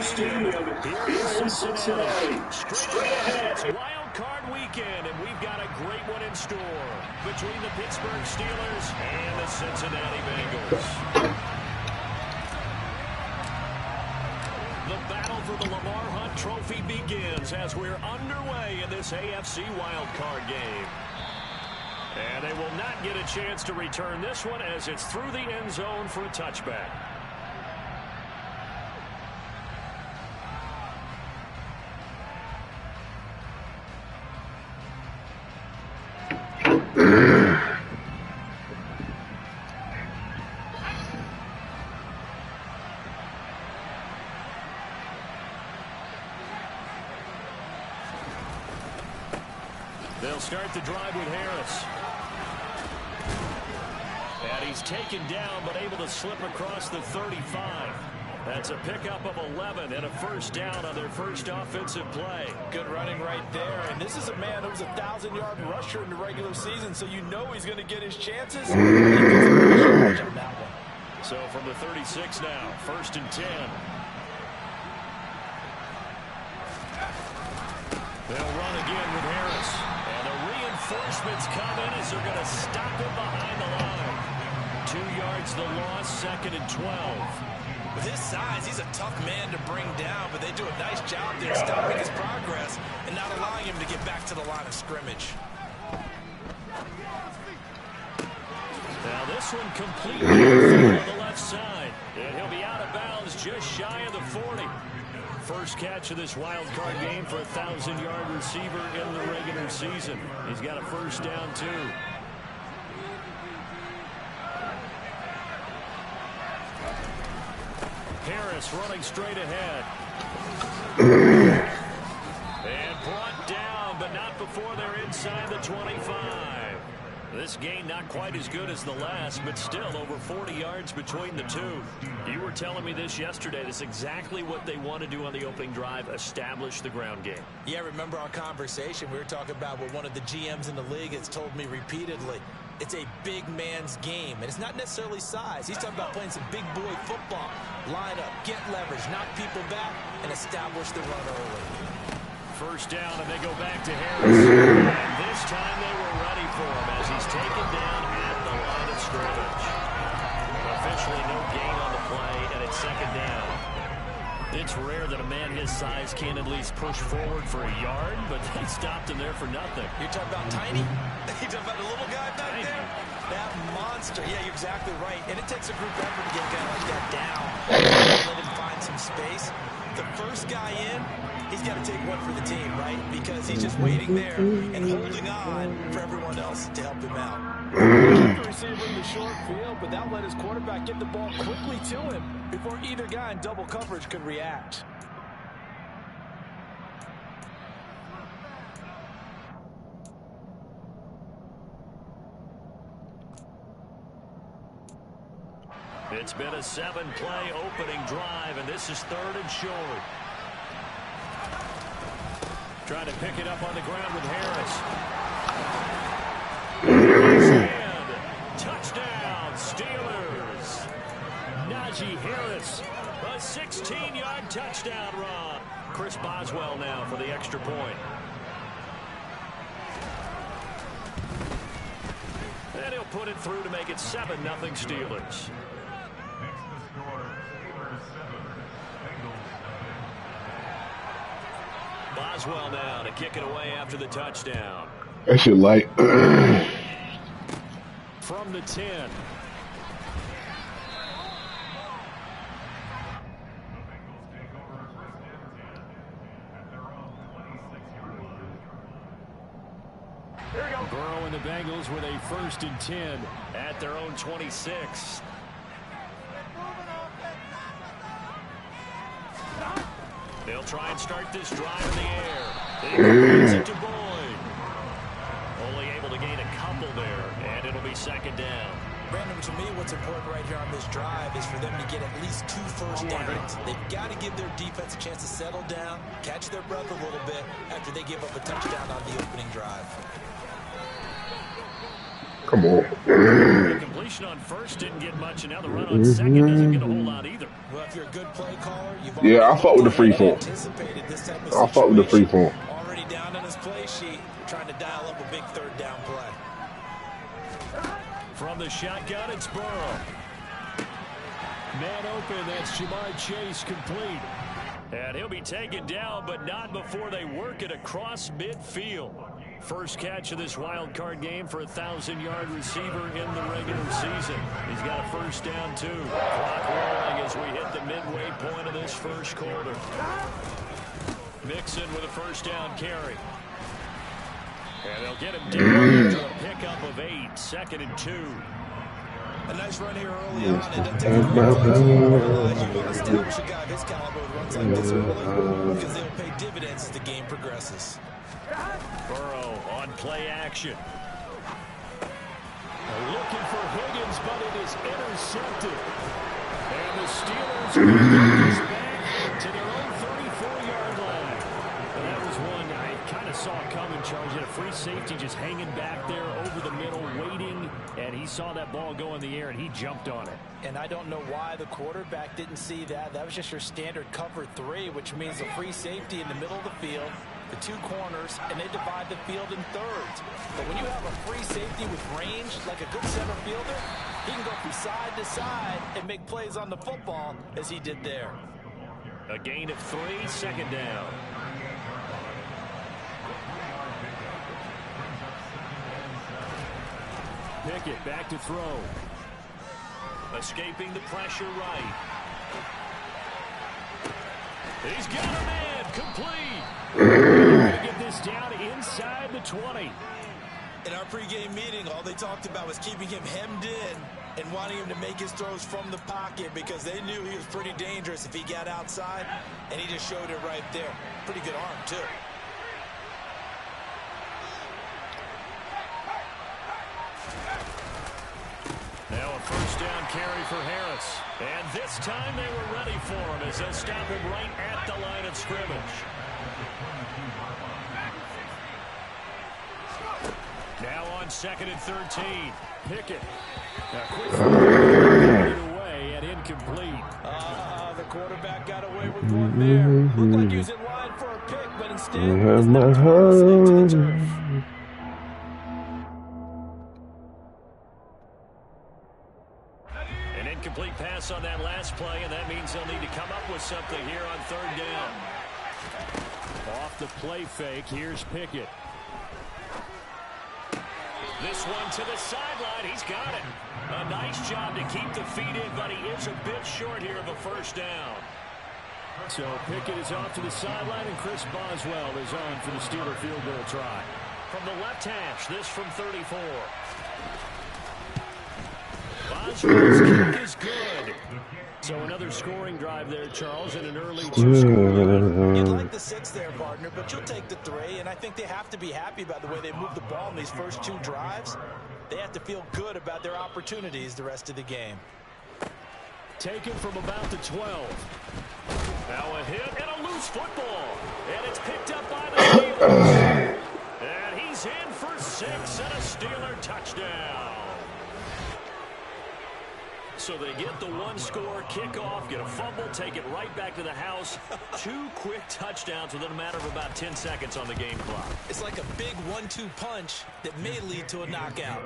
Stadium here in Cincinnati. Straight ahead, it's Wild Card Weekend, and we've got a great one in store between the Pittsburgh Steelers and the Cincinnati Bengals. The battle for the Lamar Hunt Trophy begins as we're underway in this AFC Wild Card game. And they will not get a chance to return this one as it's through the end zone for a touchback. They'll start the drive with Harris. And he's taken down, but able to slip across the 35. That's a pickup of 11 and a first down on their first offensive play. Good running right there. And this is a man who was a 1,000-yard rusher in the regular season, so you know he's going to get his chances. So from the 36 now, 1st and 10. They'll run again with Harris. And the reinforcements come in as they're going to stop him behind the line. 2 yards the loss, 2nd and 12. With his size, he's a tough man to bring down, but they do a nice job there stopping his progress and not allowing him to get back to the line of scrimmage. Now this one completely on the left side. And he'll be out of bounds just shy of the 40. First catch of this wild card game for a 1,000-yard receiver in the regular season. He's got a first down, too. Harris running straight ahead. And brought down, but not before they're inside the 25. This game not quite as good as the last, but still over 40 yards between the two. You were telling me this yesterday. That's exactly what they want to do on the opening drive, establish the ground game. Yeah, remember our conversation? We were talking about what one of the GMs in the league has told me repeatedly. It's a big man's game, and it's not necessarily size. He's talking about playing some big boy football. Line up, get leverage, knock people back, and establish the run early. First down, and they go back to Harris. And this time they were ready for him as he's taken down at the line of scrimmage. Officially no gain on the play, and it's 2nd down. It's rare that a man his size can at least push forward for a yard, but they stopped him there for nothing. You're talking about tiny? You're talking about the little guy back there? That monster. Yeah, you're exactly right. And it takes a group effort to get a guy like that down. Let him find some space. The first guy in, he's got to take one for the team, right? Because he's just waiting there and holding on for everyone else to help him out. The receiver in the short field, but that let his quarterback get the ball quickly to him before either guy in double coverage could react. It's been a 7-play opening drive, and this is 3rd and short. Trying to pick it up on the ground with Harris. Touchdown, Steelers. Najee Harris, a 16-yard touchdown run. Chris Boswell now for the extra point. And he'll put it through to make it 7-0 Steelers. Boswell now to kick it away after the touchdown. That shit light. From the 10. Burrow and the Bengals with a 1st and 10 at their own 26. They'll try and start this drive in the air. They pass it to Boyd. Only able to gain a couple there, and it'll be 2nd down. Brandon, to me, what's important right here on this drive is for them to get at least 2 first downs. They've got to give their defense a chance to settle down, catch their breath a little bit after they give up a touchdown on the opening drive. Come on. The completion on 1st didn't get much, and now the run on 2nd doesn't get a whole lot either. Well, if you're a good play caller, Yeah, I fuck with the free form. I fuck with the free form. Already down on his play sheet, trying to dial up a big third down play. From the shotgun, it's Burrow. Man open, that's Jamar Chase complete. And he'll be taken down, but not before they work it across midfield. First catch of this wild card game for a 1,000-yard receiver in the regular season. He's got a first down, too. Clock rolling as we hit the midway point of this first quarter. Mixon with a first down carry. And they'll get him down to a pickup of 8, 2nd and 2. A nice run here early on. It doesn't take a great play to realize you want to establish a guy of his caliber with runs like this early because they'll pay dividends as the game progresses. Burrow on play action. Looking for Higgins, but it is intercepted. And the Steelers bring this back to their own 34-yard line. And that was one I kind of saw coming, Charles. Had a free safety just hanging back there over the middle, waiting, and he saw that ball go in the air, and he jumped on it. And I don't know why the quarterback didn't see that. That was just your standard cover 3, which means a free safety in the middle of the field, the 2 corners, and they divide the field in thirds. But when you have a free safety with range, like a good center fielder, he can go from side to side and make plays on the football as he did there. A gain of 3, 2nd down. Pickett back to throw. Escaping the pressure right. He's got a man complete. To get this down inside the 20. In our pregame meeting, all they talked about was keeping him hemmed in and wanting him to make his throws from the pocket because they knew he was pretty dangerous if he got outside, and he just showed it right there. Pretty good arm, too. Now a first down carry for Harris. And this time they were ready for him as they'll stop him right at the line of scrimmage. Now on 2nd and 13. Pickett. Now quick away and incomplete. The quarterback got away with one there. Looked like he was in line for a pick, but instead was my to the turf. An incomplete pass on that last play, and that means they'll need to come up with something here on 3rd down. Off the play fake, here's Pickett. This one to the sideline, he's got it. A nice job to keep the feet in, but he is a bit short here of a first down. So Pickett is off to the sideline, and Chris Boswell is on for the Steeler field goal try. From the left hash, this from 34. Boswell's kick is good. So another scoring drive there, Charles, and an early 2-score. You'd like the 6 there, partner, but you'll take the 3, and I think they have to be happy about the way they moved the ball in these first 2 drives. They have to feel good about their opportunities the rest of the game. Taken from about the 12. Now a hit and a loose football. And it's picked up by the Steelers. And he's in for 6 and a Steeler touchdown. So they get the 1-score kickoff, get a fumble, take it right back to the house. 2 quick touchdowns within a matter of about 10 seconds on the game clock. It's like a big 1-2 punch that may lead to a knockout.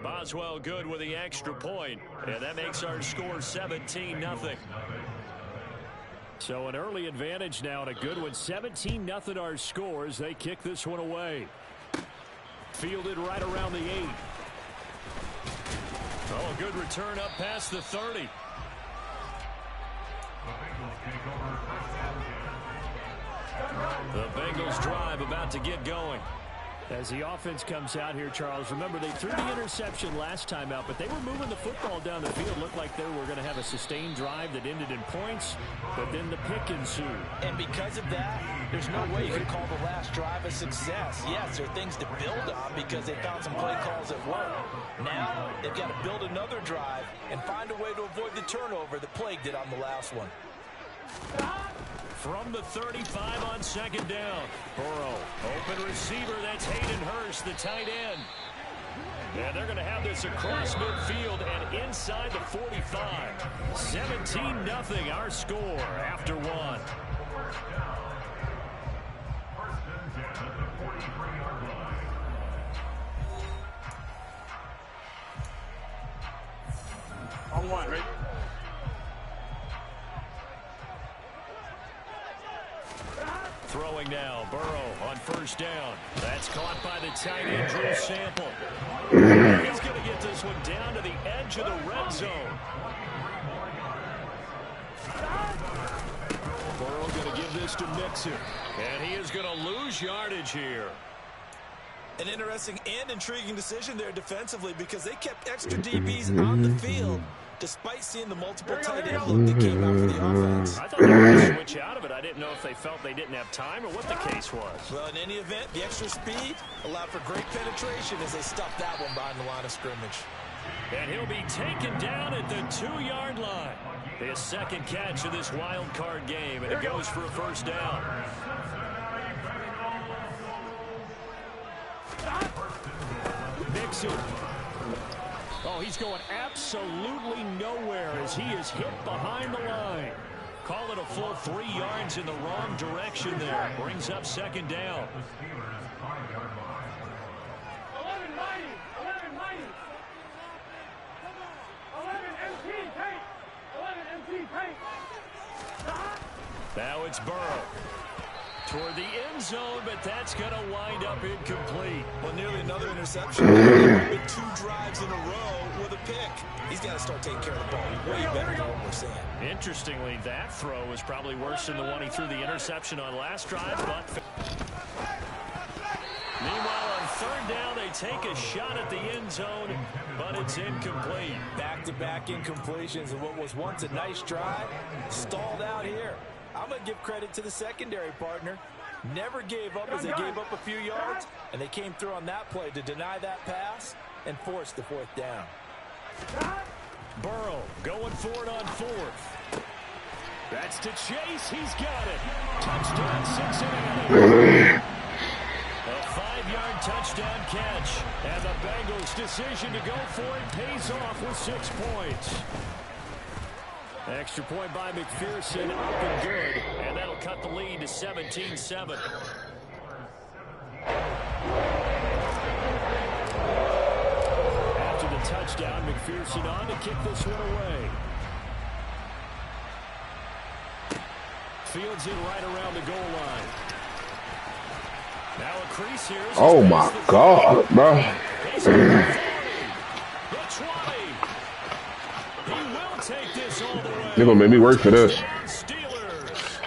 Boswell good with the extra point, and that makes our score 17-0. So an early advantage now and a good one. 17-0 our score as they kick this one away. Fielded right around the 8. Oh, a good return up past the 30. The Bengals drive about to get going. As the offense comes out here, Charles, remember they threw the interception last time out, but they were moving the football down the field. Looked like they were going to have a sustained drive that ended in points, but then the pick ensued. And because of that, there's no way you can call the last drive a success. Yes, there are things to build on because they found some play calls that work. Now they've got to build another drive and find a way to avoid the turnover that plagued it on the last one. From the 35 on 2nd down. Burrow, open receiver, that's Hayden Hurst, the tight end. And they're going to have this across midfield and inside the 45. 17-0 our score after one. On one, right? Throwing now, Burrow on first down. That's caught by the tight end, Drew Sample. He's going to get this one down to the edge of the red zone. Burrow going to give this to Mixon. And he is going to lose yardage here. An interesting and intriguing decision there defensively because they kept extra DBs on the field despite seeing the multiple tight end look that came out for the offense. I thought they were going to switch out of it. I didn't know if they felt they didn't have time or what the case was. Well, in any event, the extra speed allowed for great penetration as they stuffed that one behind the line of scrimmage. And he'll be taken down at the 2-yard line. His second catch of this wild card game, and it goes for a first down. Mixon. Oh, he's going absolutely nowhere as he is hit behind the line. Call it a full 3 yards in the wrong direction there. Brings up second down. 11 MT paint. Now it's Burrow. Toward the end zone, but that's going to wind up incomplete. Well, nearly another interception. 2 drives in a row with a pick. He's got to start taking care of the ball way better than what we're saying. Interestingly, that throw was probably worse than the one he threw the interception on last drive. But meanwhile, on third down, they take a shot at the end zone, but it's incomplete. Back-to-back incompletions of what was once a nice drive. Stalled out here. I'm going to give credit to the secondary partner. Never gave up as they gave up a few yards, and they came through on that play to deny that pass and force the fourth down. Burrow going for it on fourth. That's to Chase. He's got it. Touchdown, Cincinnati. A 5-yard touchdown catch. And the Bengals' decision to go for it pays off with 6 points. Extra point by McPherson, up and good. And that'll cut the lead to 17-7. After the touchdown, McPherson on to kick this one away. Fields in right around the goal line. Now a crease here. Oh my God, bro. He's at the 40, the 20. He will take this all the way. They're gonna make me work for this. Steelers.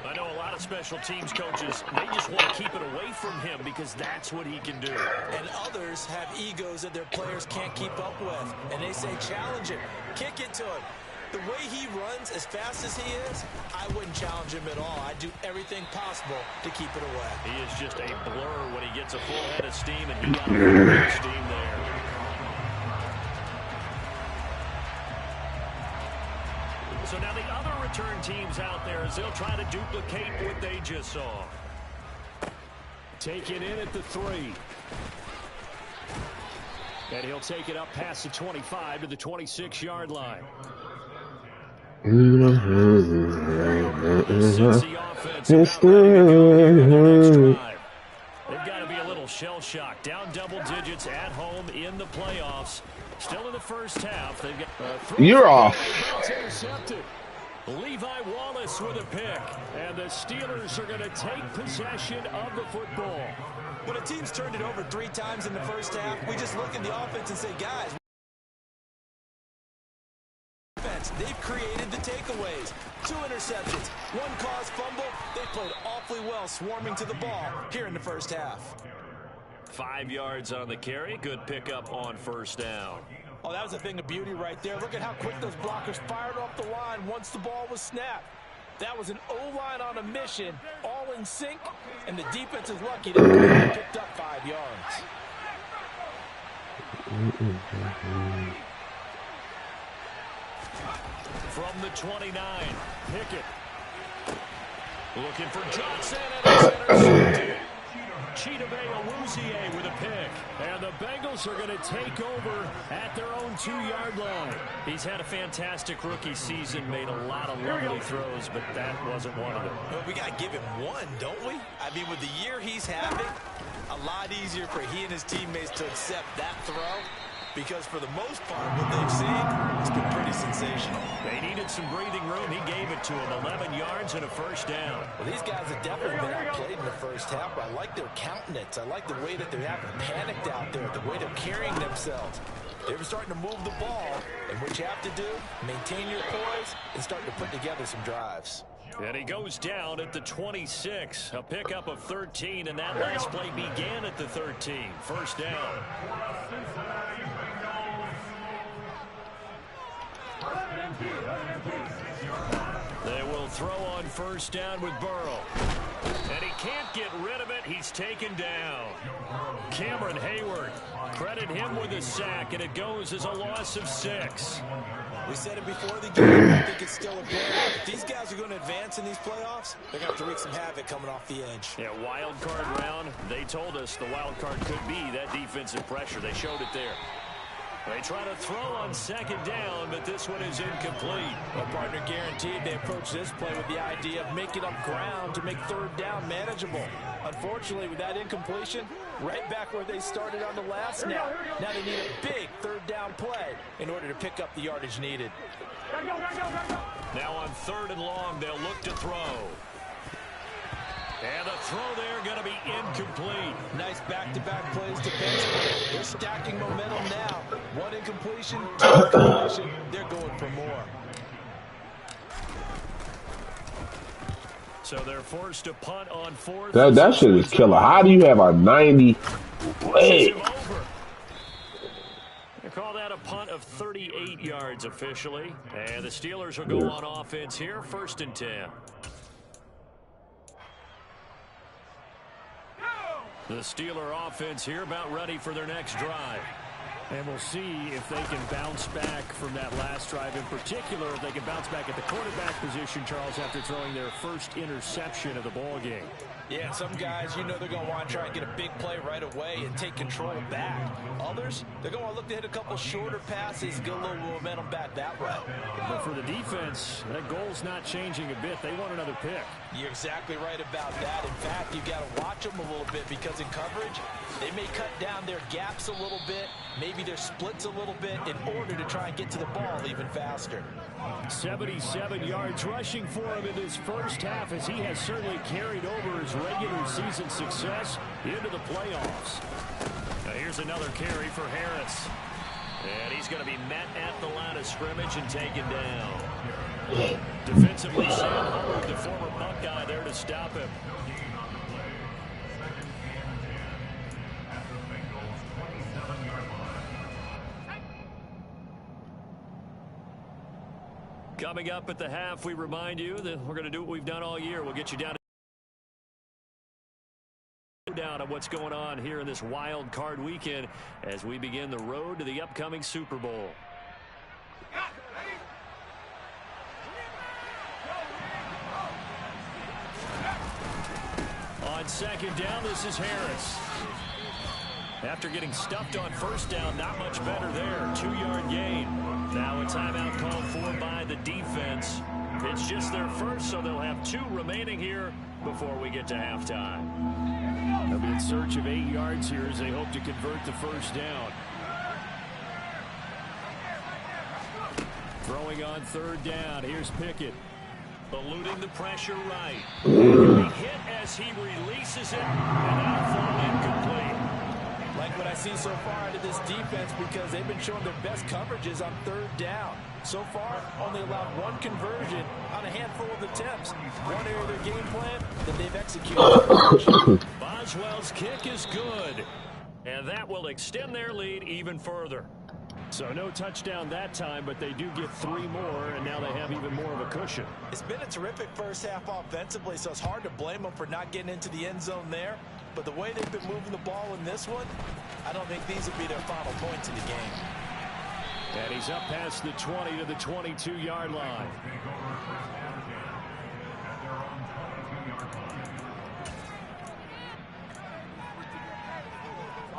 I know a lot of special teams coaches, they just want to keep it away from him because that's what he can do. And others have egos that their players can't keep up with. And they say, challenge him. Kick it to him. The way he runs as fast as he is, I wouldn't challenge him at all. I'd do everything possible to keep it away. He is just a blur when he gets a full head of steam, and he got a full head of steam there. So now the other return teams out there as they'll try to duplicate what they just saw. Taken in at the 3. And he'll take it up past the 25 to the 26-yard line. The Cincy offense about ready to go here in the next drive. They've got to be a little shell-shocked. Down double digits at home in the playoffs. Still in the first half. They've got You're off. Intercepted. Levi Wallace with a pick. And the Steelers are going to take possession of the football. When a team's turned it over 3 times in the first half, we just look at the offense and say, guys, they've created the takeaways. 2 interceptions, 1 caused fumble. They played awfully well swarming to the ball here in the first half. 5 yards on the carry. Good pickup on first down. Oh, that was a thing of beauty right there. Look at how quick those blockers fired off the line once the ball was snapped. That was an O-line on a mission, all in sync, and the defense is lucky that they picked up 5 yards. From the 29, Pickett. Looking for Johnson, and it's intercepted. Chidobe with a pick. And the Bengals are going to take over at their own 2-yard line. He's had a fantastic rookie season, made a lot of lovely throws, but that wasn't one of them. Well, we got to give him one, don't we? I mean, with the year he's having, a lot easier for he and his teammates to accept that throw. Because for the most part, what they've seen, it's been pretty sensational. They needed some breathing room. He gave it to them. 11 yards and a first down. Well, these guys have definitely been outplayed in the first half, but I like their countenance. I like the way that they're having panicked out there, the way they're carrying themselves. They were starting to move the ball, and what you have to do, maintain your poise and start to put together some drives. And he goes down at the 26. A pickup of 13, and that last play began at the 13. First down. They will throw on first down with Burrow. And he can't get rid of it. He's taken down. Cameron Hayward. Credit him with a sack, and it goes as a loss of 6. We said it before the game. I think it's still a play. If these guys are going to advance in these playoffs, they're going to have to wreak some havoc coming off the edge. Yeah, wild card round. They told us the wild card could be that defensive pressure. They showed it there. They try to throw on second down, but this one is incomplete. Well, partner, guaranteed they approach this play with the idea of making up ground to make third down manageable. Unfortunately, with that incompletion, right back where they started on the last snap. Now they need a big third down play in order to pick up the yardage needed. Now on 3rd and long, they'll look to throw. And the throw there going to be incomplete. Nice back-to-back plays defensively. They're stacking momentum now. 1 incompletion, 2 incompletion. They're going for more. So they're forced to punt on 4th. That shit is killer. How do you have a 90 play? They call that a punt of 38 yards officially. And the Steelers will go on offense here, 1st and 10. The Steeler offense here about ready for their next drive. And we'll see if they can bounce back from that last drive. In particular, if they can bounce back at the quarterback position, Charles, after throwing their first interception of the ball game. Yeah, some guys, you know they're going to want to try and get a big play right away and take control back. Others, they're going to look to hit a couple shorter passes, get a little momentum back that way. But for the defense, that goal's not changing a bit. They want another pick. You're exactly right about that. In fact, you got to watch them a little bit because in coverage, they may cut down their gaps a little bit, maybe their splits a little bit in order to try and get to the ball even faster. 77 yards rushing for him in this first half as he has certainly carried over his regular season success into the playoffs. Now here's another carry for Harris. And he's going to be met at the line of scrimmage and taken down. Defensively, Sam Hubbard, the former Buckeye, there to stop him. Coming up at the half, we remind you that we're going to do what we've done all year. We'll get you down on what's going on here in this wild card weekend as we begin the road to the upcoming Super Bowl. On second down, this is Harris. After getting stuffed on first down, not much better there. 2-yard gain. Now a timeout called for by the defense. It's just their first, so they'll have 2 remaining here before we get to halftime. They'll be in search of 8 yards here as they hope to convert the first down. Throwing on 3rd down. Here's Pickett. Eluding the pressure right. He'll be hit as he releases it, and that'll fall incomplete. Like what I see so far out of this defense because they've been showing their best coverages on 3rd down. So far, only allowed 1 conversion on a handful of attempts. One area of their game plan that they've executed. Boswell's kick is good, and that will extend their lead even further. So no touchdown that time, but they do get 3 more, and now they have even more of a cushion. It's been a terrific first half offensively, so it's hard to blame them for not getting into the end zone there. But the way they've been moving the ball in this one, I don't think these will be their final points in the game. And he's up past the 20 to the 22-yard line.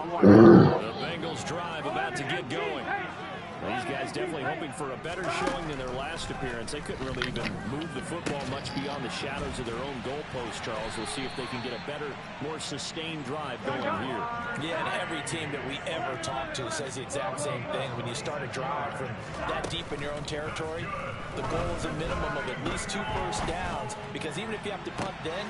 The Bengals drive about to get going. These guys definitely hoping for a better showing than their last appearance. They couldn't really even move the football much beyond the shadows of their own goalpost, Charles. We'll see if they can get a better, more sustained drive going here. Yeah, and every team that we ever talk to says the exact same thing. When you start a drive from that deep in your own territory, the goal is a minimum of at least 2 first downs, because even if you have to punt then,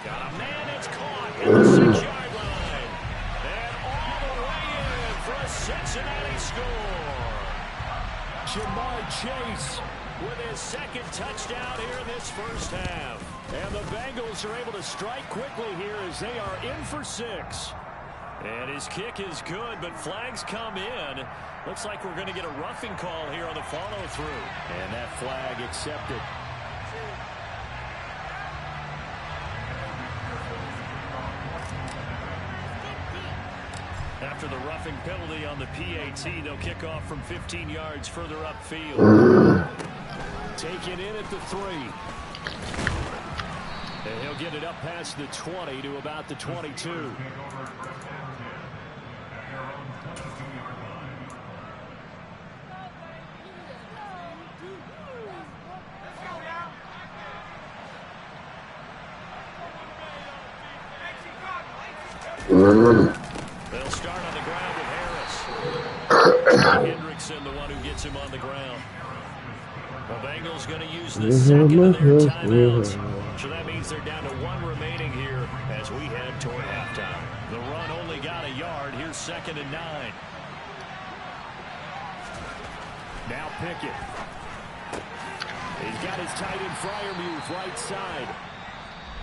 got a man that's caught at the 6-yard line. And all the way in for a Cincinnati score. Jamar Chase with his second touchdown here in this first half. And the Bengals are able to strike quickly here as they are in for 6. And his kick is good, but flags come in. Looks like we're going to get a roughing call here on the follow-through. And that flag accepted. After the roughing penalty on the PAT, they'll kick off from 15 yards further upfield. Taken in at the 3. And he'll get it up past the 20 to about the 22. They'll start on the ground with Harris. Hendrickson, the one who gets him on the ground. The Bengals going to use the second of their timeouts. So that means they're down to 1 remaining here as we head toward halftime. The run only got a yard. Here's 2nd and 9. Now Pickett. He's got his tight end Freiermuth right side.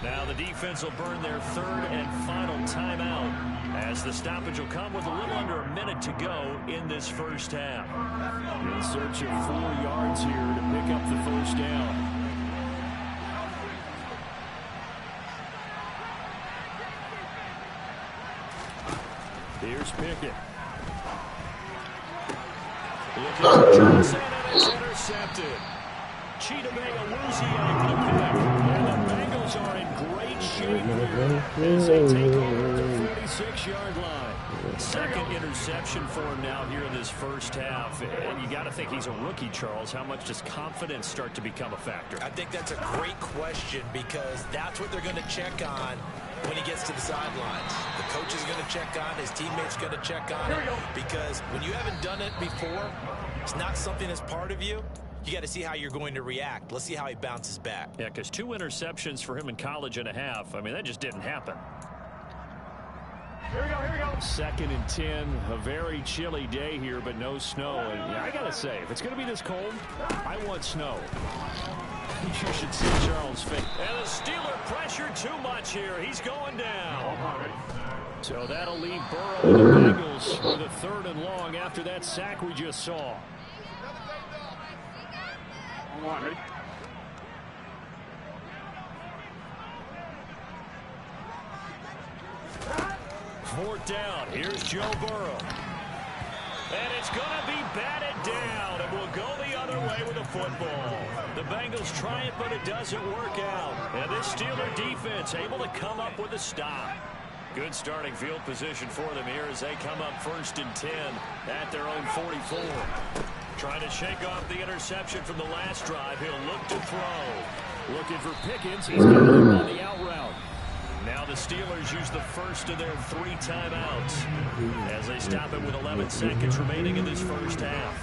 Now the defense will burn their 3rd and final timeout as the stoppage will come with a little under a minute to go in this first half. In search of 4 yards here to pick up the first down. Here's Pickett. Looking for Johnson, and it's intercepted. Chidobe-Awuzie for the pick. And the Bengals are in great shape here as they take over at the 46-yard line. 2nd interception for him now here in this first half. And you got to think he's a rookie, Charles. How much does confidence start to become a factor? I think that's a great question, because that's what they're going to check on when he gets to the sidelines. The coach is going to check on, his teammates going to check on it, because when you haven't done it before, it's not something that's part of you. You got to see how you're going to react. Let's see how he bounces back. Yeah, because 2 interceptions for him in college and a half. I mean, that just didn't happen. Here we go. 2nd and 10. A very chilly day here, but no snow. And yeah, I got to say, if it's going to be this cold, I want snow. You should see Charles' face. And the Steeler pressure too much here. He's going down. So that'll leave Burrow and the Bengals with a 3rd and long after that sack we just saw. 4th down. Here's Joe Burrow. And it's going to be batted down, and we'll go the other way with the football. The Bengals try it, but it doesn't work out. And this Steeler defense able to come up with a stop. Good starting field position for them here as they come up 1st and 10 at their own 44. Trying to shake off the interception from the last drive. He'll look to throw. Looking for Pickens. He's got him on the out route. Now the Steelers use the first of their 3 timeouts as they stop it with 11 seconds remaining in this first half.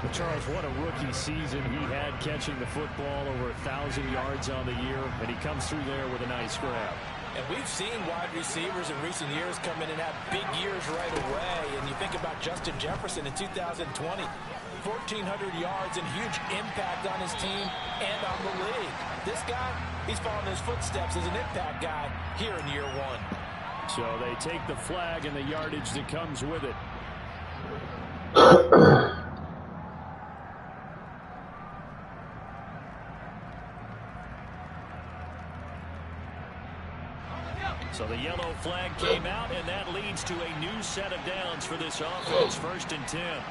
But Charles, what a rookie season he had, catching the football over 1,000 yards on the year, and he comes through there with a nice grab. And we've seen wide receivers in recent years come in and have big years right away. And you think about Justin Jefferson in 2020. 1,400 yards and huge impact on his team and on the league. This guy, he's following his footsteps as an impact guy here in year 1. So they take the flag and the yardage that comes with it. So the yellow flag came out, and that leads to a new set of downs for this offense. 1st and 10.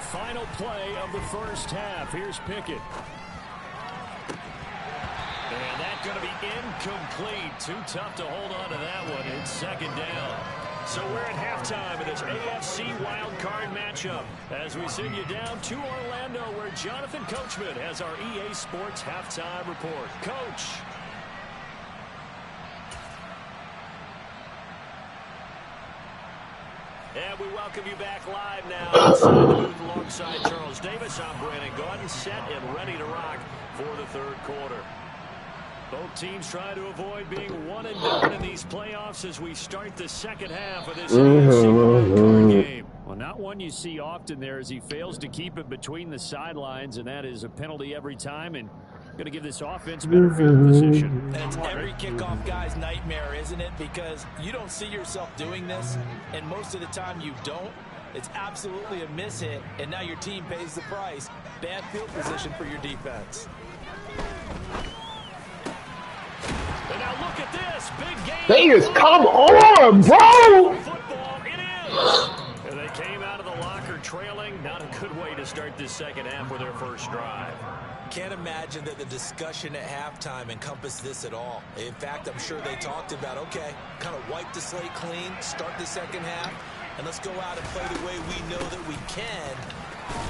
Final play of the first half. Here's Pickett. And that's going to be incomplete. Too tough to hold on to that one. It's 2nd down. So we're at halftime of this AFC wildcard matchup as we send you down to Orlando where Jonathan Coachman has our EA Sports halftime report. Coach. And we welcome you back live now inside the booth alongside Charles Davis. I'm Brandon Gaudin, set and ready to rock for the third quarter. Both teams trying to avoid being 1-0 in these playoffs as we start the second half of this AFC wildcard game. Well, not one you see often there as he fails to keep it between the sidelines, and that is a penalty every time, and going to give this offense better field position. And it's every kickoff guy's nightmare, isn't it? Because you don't see yourself doing this, and most of the time you don't. It's absolutely a mishit, and now your team pays the price. Bad field position for your defense. And now look at this. Big game. Vegas, come on, bro. Football, it is. And they came out of the locker trailing. Not a good way to start this second half with their first drive. Can't imagine that the discussion at halftime encompassed this at all. In fact, I'm sure they talked about, okay, kind of wipe the slate clean, start the second half, and let's go out and play the way we know that we can.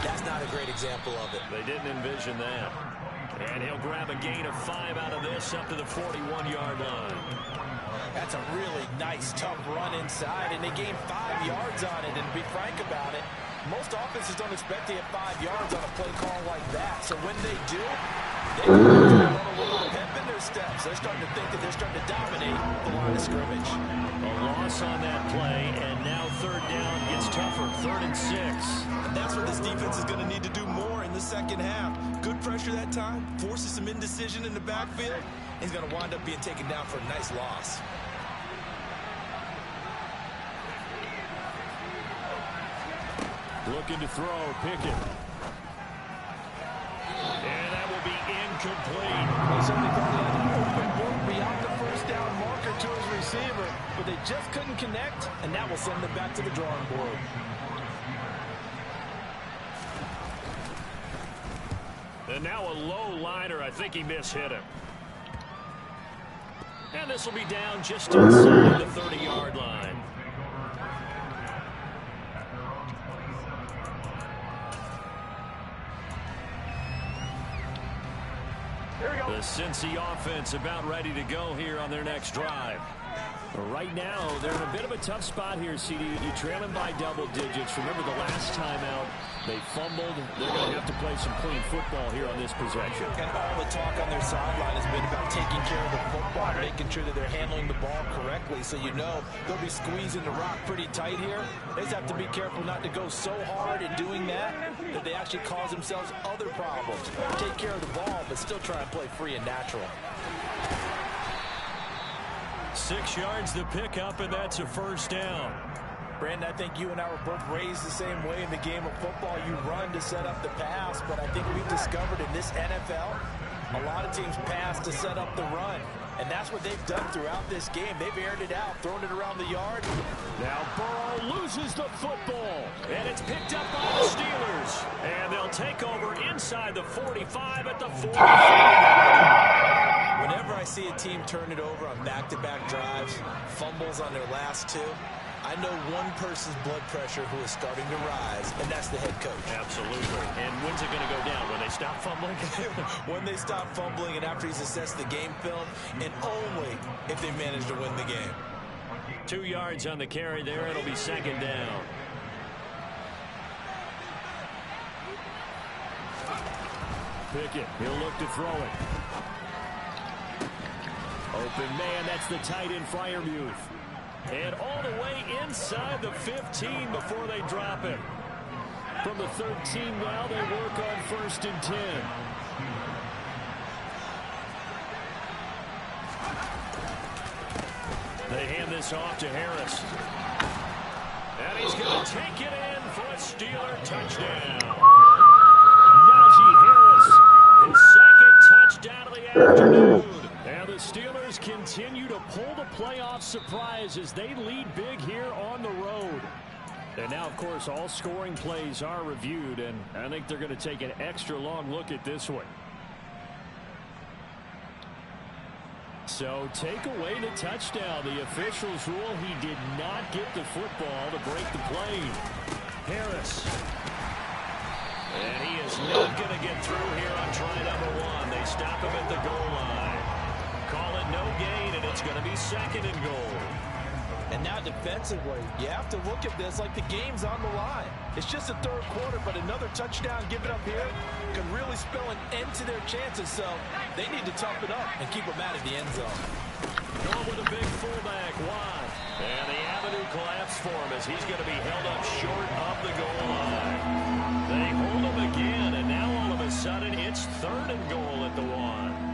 That's not a great example of it. They didn't envision that. And he'll grab a gain of 5 out of this up to the 41-yard line. That's a really nice, tough run inside, and they gained 5 yards on it. And to be frank about it, most offenses don't expect to get 5 yards on a play call like that. So when they do, they run a little pep in their steps. They're starting to think that they're starting to dominate the line of scrimmage. A loss on that play, and now third down gets tougher, 3rd and 6. And that's what this defense is going to need to do more in the second half. Good pressure that time, forces some indecision in the backfield. He's going to wind up being taken down for a nice loss. Looking to throw, Pickett. And that will be incomplete. He certainly thought he had an open book beyond the first down marker to his receiver, but they just couldn't connect, and that will send them back to the drawing board. And now a low liner. I think he mishit him. And this will be down just inside the 30-yard line. The Cincy offense about ready to go here on their next drive. Right now, they're in a bit of a tough spot here, CD. You're trailing by double digits. Remember the last time out, they fumbled. They're going to have to play some clean football here on this possession. And all the talk on their sideline has been about taking care of the football, making sure that they're handling the ball correctly. So you know they'll be squeezing the rock pretty tight here. They just have to be careful not to go so hard in doing that that they actually cause themselves other problems. Take care of the ball, but still try and play free and natural. 6 yards the pickup, and that's a first down. Brandon, I think you and I were both raised the same way in the game of football. You run to set up the pass, but I think we've discovered in this NFL, a lot of teams pass to set up the run. And that's what they've done throughout this game. They've aired it out, thrown it around the yard. Now Burrow loses the football, and it's picked up by the Steelers. And they'll take over inside the 45 at the 45. Whenever I see a team turn it over on back-to-back drives, fumbles on their last two, I know one person's blood pressure who is starting to rise, and that's the head coach. Absolutely. And when's it going to go down? When they stop fumbling? When they stop fumbling and after he's assessed the game film, and only if they manage to win the game. 2 yards on the carry there. It'll be second down. Pickett, he'll look to throw it. Open man, that's the tight end Freiermuth. And all the way inside the 15 before they drop it. From the 13 now, they work on 1st and 10. They hand this off to Harris. And he's going to take it in for a Steeler touchdown. Najee Harris, his second touchdown of the afternoon. And the Steelers continue to pull the playoff surprise as they lead big here on the road. And now, of course, all scoring plays are reviewed, and I think they're going to take an extra long look at this one. So take away the touchdown. The officials rule he did not get the football to break the play. Harris. And he is not going to get through here on try number 1. They stop him at the goal line. Call it no gain, and it's going to be 2nd and goal. And now defensively, you have to look at this like the game's on the line. It's just the 3rd quarter, but another touchdown given up here could really spell an end to their chances. So they need to toughen up and keep them out of the end zone. Going with a big fullback, Watt. And the avenue collapsed for him as he's going to be held up short of the goal line. They hold him again, and now all of a sudden it's 3rd and goal at the 1.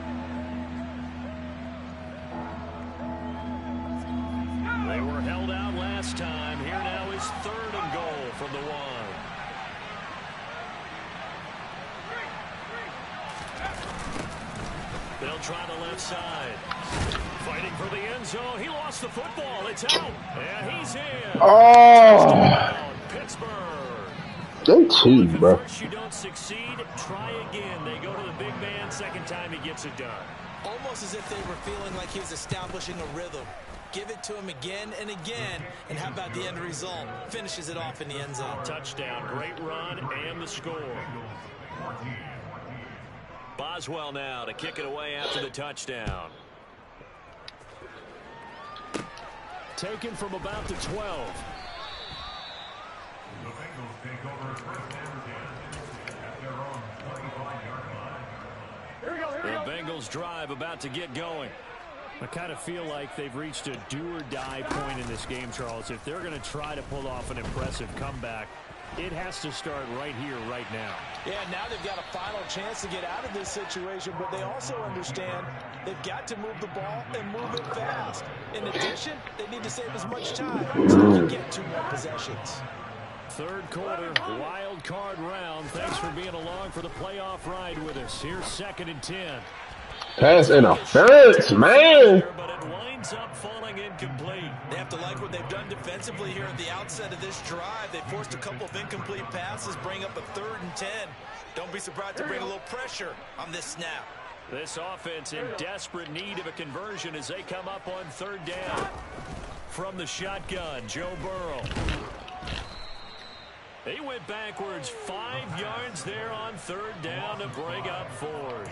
They were held out last time. Here now is 3rd and goal from the 1. They'll try the left side. Fighting for the end zone. He lost the football. It's out. And he's in. Oh! Touchdown, Pittsburgh. They cheat, bro. First you don't succeed, try again. They go to the big man. 2nd time he gets it done. Almost as if they were feeling like he was establishing a rhythm. Give it to him again and again. And how about the end result? Finishes it off in the end zone. Touchdown, great run, and the score. Boswell now to kick it away after the touchdown. Taken from about the 12. The Bengals take over first down at their own 25-yard line. The Bengals drive about to get going. I kind of feel like they've reached a do-or-die point in this game, Charles. If they're going to try to pull off an impressive comeback, it has to start right here, right now. Yeah, now they've got a final chance to get out of this situation, but they also understand they've got to move the ball and move it fast. In addition, they need to save as much time so they can get 2 more possessions. 3rd quarter, wild card round. Thanks for being along for the playoff ride with us. Here's 2nd and 10. Pass interference, man. But it winds up falling incomplete. They have to like what they've done defensively here at the outset of this drive. They forced a couple of incomplete passes, bring up a 3rd and 10. Don't be surprised to bring a little pressure on this snap. This offense in desperate need of a conversion as they come up on 3rd down. From the shotgun, Joe Burrow. They went backwards 5 yards there on 3rd down to bring up 4th.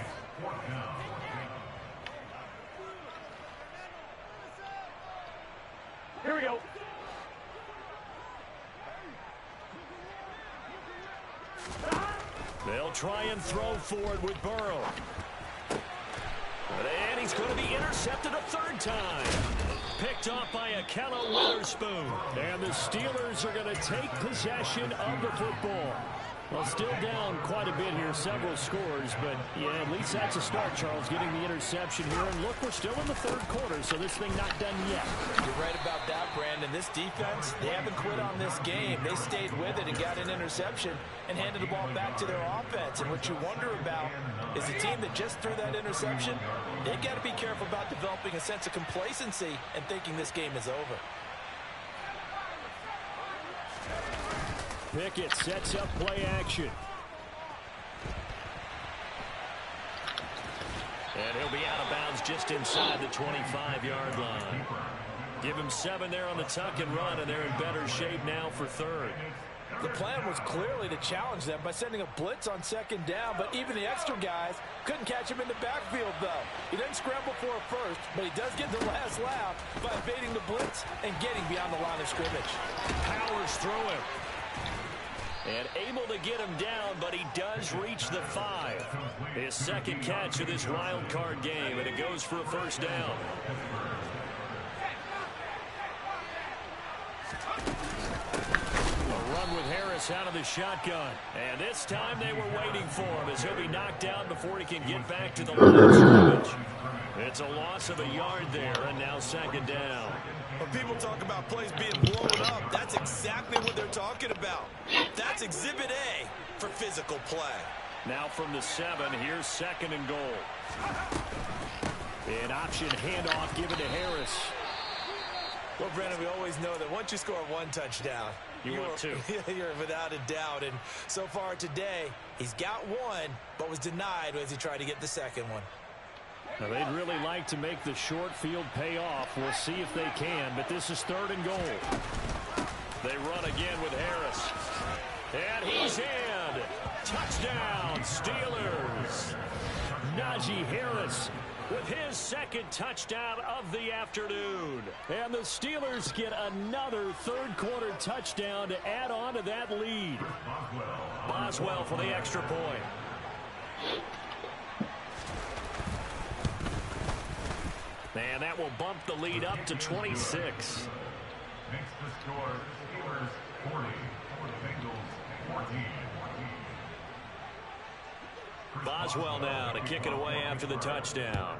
Here we go. They'll try and throw forward with Burrow. And he's going to be intercepted a 3rd time. Picked off by Akello Witherspoon. And the Steelers are going to take possession of the football. Well, still down quite a bit here, several scores, but yeah, at least that's a start, Charles, getting the interception here. And look, we're still in the 3rd quarter, so this thing not done yet. You're right about that, Brandon. This defense, they haven't quit on this game. They stayed with it and got an interception and handed the ball back to their offense. And what you wonder about is the team that just threw that interception, they've got to be careful about developing a sense of complacency and thinking this game is over. Pickett sets up play action. And he'll be out of bounds just inside the 25-yard line. Give him 7 there on the tuck and run, and they're in better shape now for 3rd. The plan was clearly to challenge them by sending a blitz on 2nd down, but even the extra guys couldn't catch him in the backfield, though. He doesn't scramble for a first, but he does get the last laugh by evading the blitz and getting beyond the line of scrimmage. Powers through him. And able to get him down, but he does reach the 5. His 2nd catch of this wild card game, and it goes for a 1st down. A run with Harris out of the shotgun. And this time they were waiting for him as he'll be knocked down before he can get back to the line of scrimmage. It's a loss of a yard there, and now 2nd down. When people talk about plays being blown up, that's exactly what they're talking about. That's Exhibit A for physical play. Now from the 7, here's 2nd and goal. An option handoff given to Harris. Well, Brandon, we always know that once you score 1 touchdown, you want 2. You're without a doubt. And so far today, he's got 1, but was denied as he tried to get the 2nd one. Now, they'd really like to make the short field pay off. We'll see if they can, but this is 3rd and goal. They run again with Harris. And he's in. Touchdown, Steelers. Najee Harris with his 2nd touchdown of the afternoon. And the Steelers get another 3rd quarter touchdown to add on to that lead. Boswell for the extra point. And that will bump the lead up to 26. Makes the score Steelers 40, Bengals 14. Boswell now to kick it away after the touchdown.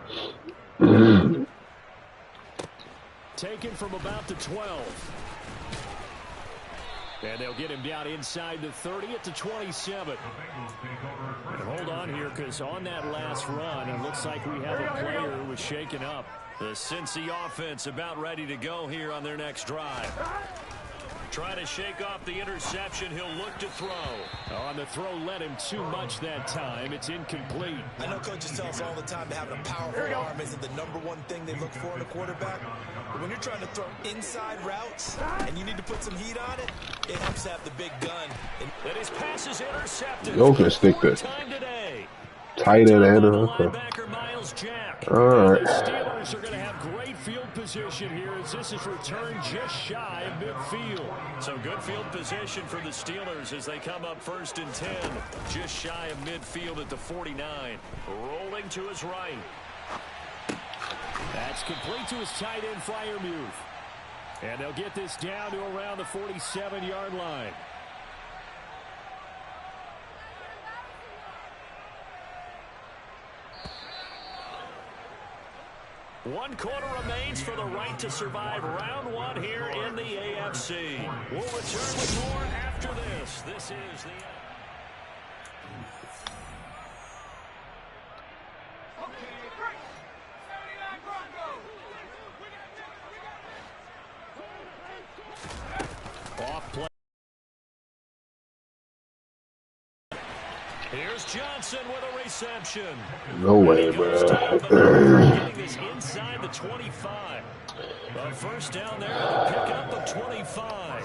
Taken from about the 12. And they'll get him down inside the 30 at the 27. And hold on here, because on that last run, it looks like we have a player who was shaken up. The Cincy offense about ready to go here on their next drive. Trying to shake off the interception. He'll look to throw. On the throw, led him too much that time. It's incomplete. I know coaches tell us all the time that having a powerful arm isn't the #1 thing they look for in a quarterback. But when you're trying to throw inside routes and you need to put some heat on it, it helps to have the big gun. And his pass is intercepted. Yo, can stick this. Tight end and linebacker Miles Jack. All right. The Steelers are going to have great field position here as this is returned just shy of midfield. So good field position for the Steelers as they come up 1st and 10, just shy of midfield at the 49. Rolling to his right. That's complete to his tight end Freiermuth. And they'll get this down to around the 47-yard line. One quarter remains for the right to survive round 1 here in the AFC. We'll return with more after this. This is the... Off play. Here's Johnson with a reception. No way, bro. Getting this inside the 25. The first down there to pick up the 25.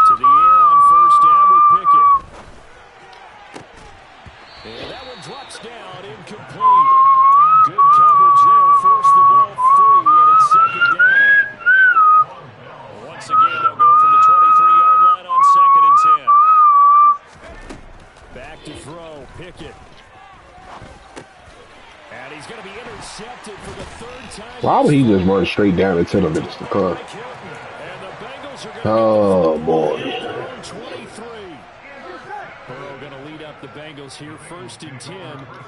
To the air on 1st down with Pickett. And that one drops down, incomplete. Good coverage there, forced the ball free, and it's 2nd down. Once again, they'll go from the 23-yard line on 2nd and 10. Back to throw, Pickett. And he's going to be intercepted for the 3rd time. Why would he just run straight down and tell him it's the car? Oh, boy. 23. Burrow going to lead up the Bengals here 1st and 10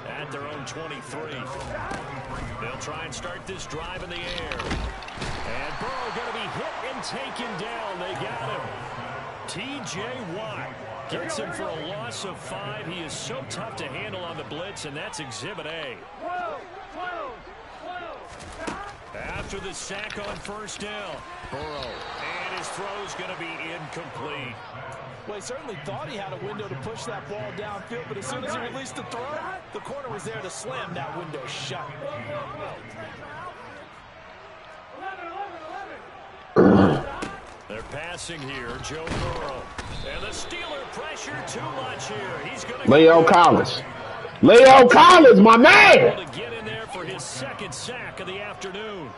at their own 23. They'll try and start this drive in the air. And Burrow going to be hit and taken down. They got him. T.J. Watt gets him for a loss of 5. He is so tough to handle on the blitz, and that's Exhibit A. After the sack on 1st down, Burrow, and his throw's going to be incomplete. Well, he certainly thought he had a window to push that ball downfield, but as soon as he released the throw, the corner was there to slam that window shut. They're passing here, Joe Burrow. And the Steeler pressure too much here. He's going to Leo Collins. Leo Collins, my man! To get in there for his 2nd sack of the afternoon.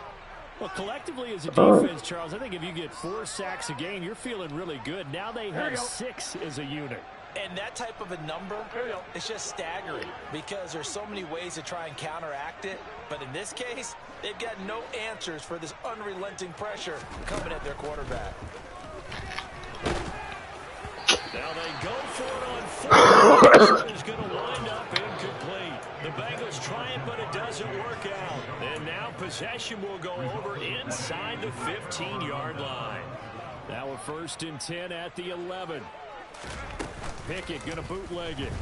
Well, collectively as a defense, Charles, I think if you get 4 sacks a game, you're feeling really good. Now they have 6 as a unit. And that type of a number, it's just staggering because there's so many ways to try and counteract it. But in this case, they've got no answers for this unrelenting pressure coming at their quarterback. Now they go for it on 4. It's going to wind up incomplete. The Bengals try it, but it doesn't work out. And now possession will go over inside the 15-yard line. Now a 1st and 10 at the 11. Pickett going to bootleg it.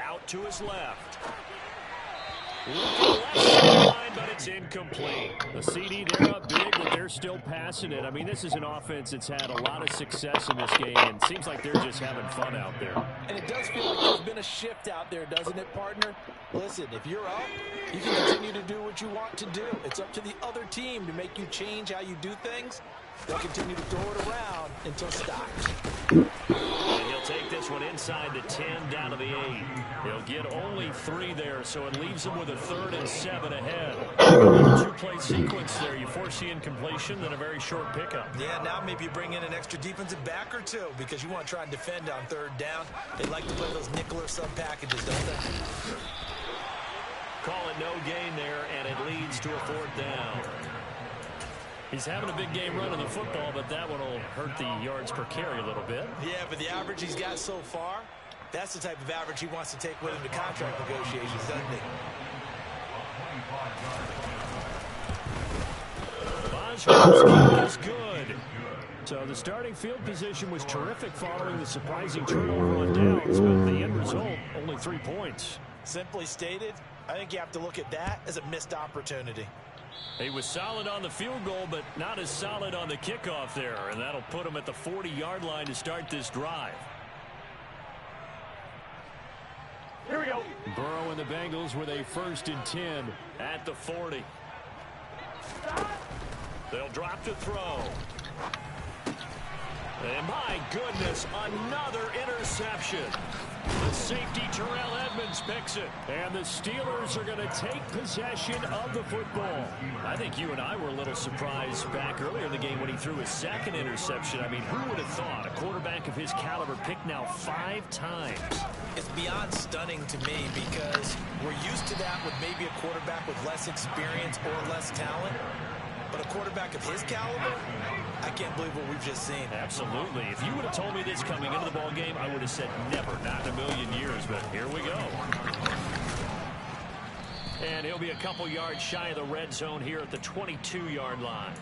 Out to his left. Looking left side but it's incomplete. The CD, they're up big, but they're still passing it. I mean, this is an offense that's had a lot of success in this game, and it seems like they're just having fun out there. And it does feel like there's been a shift out there, doesn't it, partner? Listen, if you're up, you can continue to do what you want to do. It's up to the other team to make you change how you do things. They'll continue to throw it around until stopped. And he'll take this one inside the 10, down to the 8. He'll get only 3 there, so it leaves him with a 3rd and 7 ahead. A 2-play sequence there. You force the incompletion, then a very short pickup. Yeah, now maybe you bring in an extra defensive back or two because you want to try and defend on 3rd down. They like to play those nickel or sub packages, don't they? Call it no gain there, and it leads to a 4th down. He's having a big game running the football, but that one will hurt the yards per carry a little bit. Yeah, but the average he's got so far, that's the type of average he wants to take with him to contract negotiations, doesn't he? Boswell's kick is good. So the starting field position was terrific following the surprising turnover on downs, but the end result, only 3 points. Simply stated, I think you have to look at that as a missed opportunity. He was solid on the field goal, but not as solid on the kickoff there, and that'll put him at the 40-yard line to start this drive. Here we go. Burrow and the Bengals with a 1st and 10 at the 40. They'll drop to throw. And my goodness, another interception. The safety, Terrell Edmonds, picks it. And the Steelers are going to take possession of the football. I think you and I were a little surprised back earlier in the game when he threw his 2nd interception. I mean, who would have thought a quarterback of his caliber picked now 5 times? It's beyond stunning to me because we're used to that with maybe a quarterback with less experience or less talent. But a quarterback of his caliber, I can't believe what we've just seen. Absolutely. If you would have told me this coming into the ball game, I would have said never, not in a million years. But here we go. And he'll be a couple yards shy of the red zone here at the 22-yard line.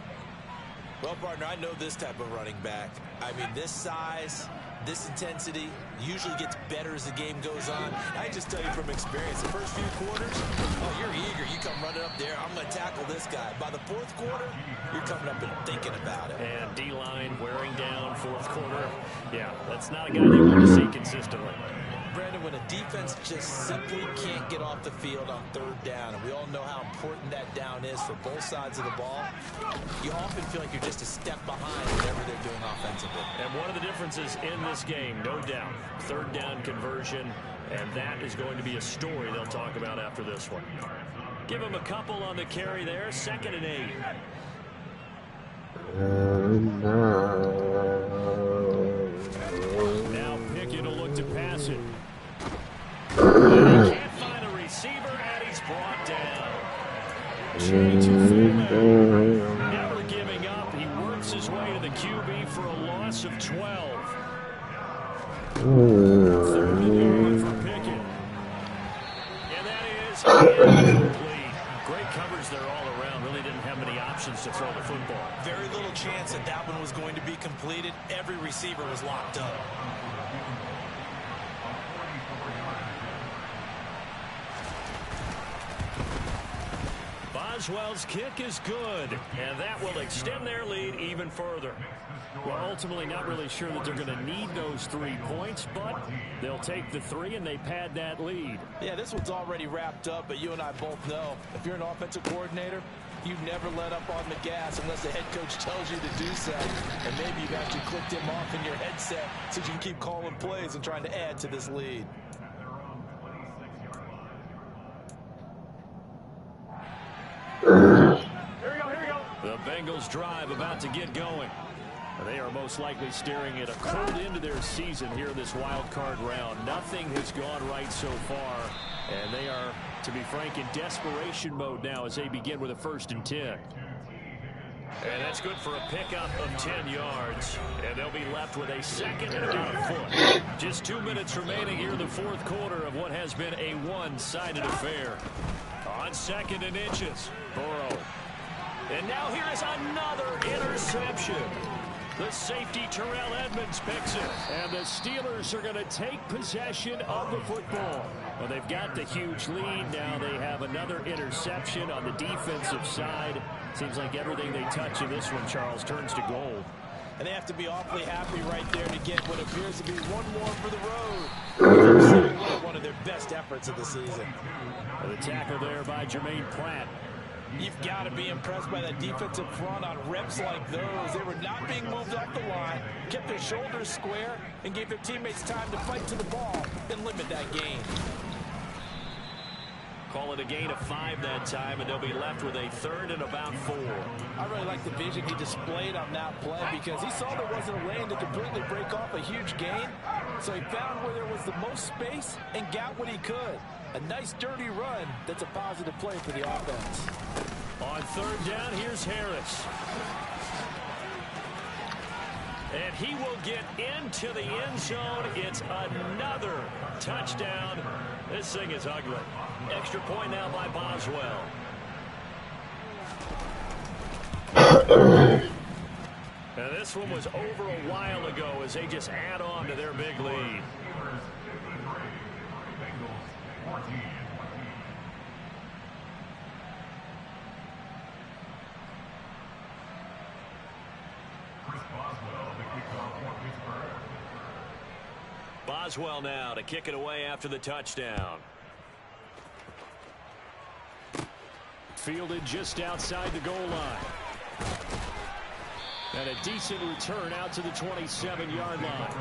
Well, partner, I know this type of running back. I mean, this size, this intensity usually gets better as the game goes on. I just tell you from experience, the first few quarters, oh, you're eager. You come running up there. I'm going to tackle this guy. By the 4th quarter, you're coming up and thinking about it. And D-line wearing down 4th quarter. Yeah, that's not a guy they want to see consistently. Brandon, when a defense just simply can't get off the field on 3rd down, and we all know how important that down is for both sides of the ball, you often feel like you're just a step behind whatever they're doing offensively. And one of the differences in this game, no doubt, 3rd down conversion, and that is going to be a story they'll talk about after this one. Give him a couple on the carry there, 2nd and 8. Now Pickett will look to pass it. And he can't find a receiver, and he's brought down. Shea to fullback. Never giving up. He works his way to the QB for a loss of 12. 3rd and 8 for Pickett. And that is incomplete. Great coverage there all around. Really didn't have many options to throw the football. Very little chance that that one was going to be completed. Every receiver was locked up. Boswell's kick is good, and that will extend their lead even further. Well, ultimately not really sure that they're going to need those 3 points, but they'll take the 3 and they pad that lead. Yeah, this one's already wrapped up, but you and I both know if you're an offensive coordinator, you never let up on the gas unless the head coach tells you to do so. And maybe you've actually clicked him off in your headset so you can keep calling plays and trying to add to this lead. Here we go. The Bengals drive about to get going. They are most likely staring at a cold end to their season here in this wild card round. Nothing has gone right so far, and they are, to be frank, in desperation mode now as they begin with a 1st and 10. And that's good for a pickup of 10 yards, and they'll be left with a 2nd and about a foot. Just 2 minutes remaining here in the 4th quarter of what has been a one-sided affair. On 2nd and inches, Burrow. And now here is another interception. The safety, Terrell Edmonds, picks it. And the Steelers are going to take possession of the football. Well, they've got the huge lead. Now they have another interception on the defensive side. Seems like everything they touch in this one, Charles, turns to gold. And they have to be awfully happy right there to get what appears to be one more for the road. One of their best efforts of the season. The tackle there by Jermaine Pratt. You've got to be impressed by that defensive front on reps like those. They were not being moved off the line, kept their shoulders square, and gave their teammates time to fight to the ball and limit that gain. Call it a gain of 5 that time, and they'll be left with a 3rd and about 4. I really like the vision he displayed on that play because he saw there wasn't a lane to completely break off a huge gain. So he found where there was the most space and got what he could. A nice dirty run that's a positive play for the offense. On 3rd down, here's Harris. And he will get into the end zone. It's another touchdown. This thing is ugly. Extra point now by Boswell. And this one was over a while ago as they just add on to their big lead. Boswell now to kick it away after the touchdown. Fielded just outside the goal line. And a decent return out to the 27-yard line.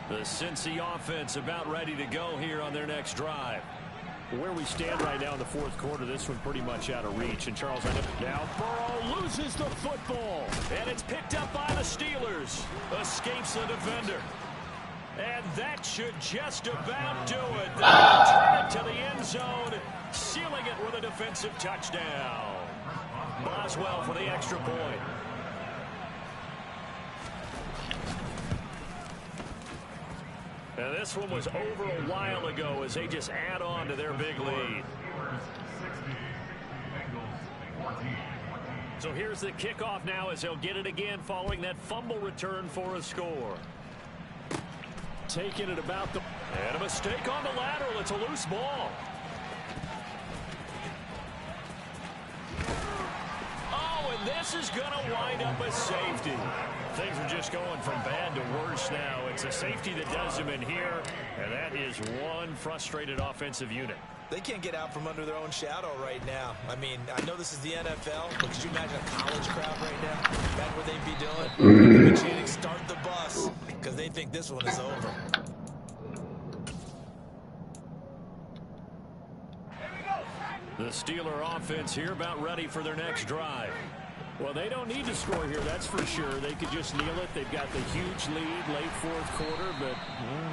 The Cincy offense about ready to go here on their next drive. Where we stand right now in the 4th quarter, this one pretty much out of reach. And Charles, now Burrow loses the football. And it's picked up by the Steelers. Escapes the defender. And that should just about do it. They'll turn it to the end zone, sealing it with a defensive touchdown. Boswell for the extra point. And this one was over a while ago as they just add on to their big lead. So here's the kickoff now as they'll get it again following that fumble return for a score. Taking it about the... And a mistake on the lateral. It's a loose ball. Oh, and this is going to wind up a safety. Things are just going from bad to worse now. It's a safety that does them in here, and that is one frustrated offensive unit. They can't get out from under their own shadow right now. I mean, I know this is the NFL, but could you imagine a college crowd right now? Imagine what they'd be doing. They'd be cheating, start the bus, because they think this one is over. The Steeler offense here about ready for their next drive. Well, they don't need to score here, that's for sure. They could just kneel it. They've got the huge lead late 4th quarter, but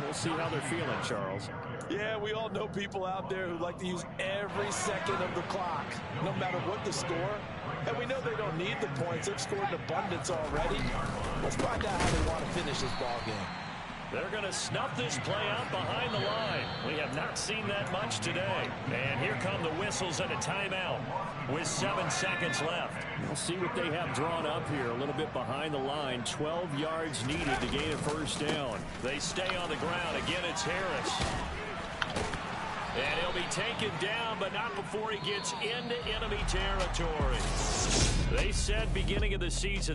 we'll see how they're feeling, Charles. Yeah, we all know people out there who like to use every second of the clock, no matter what the score. And we know they don't need the points. They've scored in abundance already. Let's find out how they want to finish this ball game. They're going to snuff this play out behind the line. We have not seen that much today. And here come the whistles and a timeout with 7 seconds left. We'll see what they have drawn up here. A little bit behind the line. 12 yards needed to gain a 1st down. They stay on the ground. Again, it's Harris. And he'll be taken down, but not before he gets into enemy territory. They said beginning of the season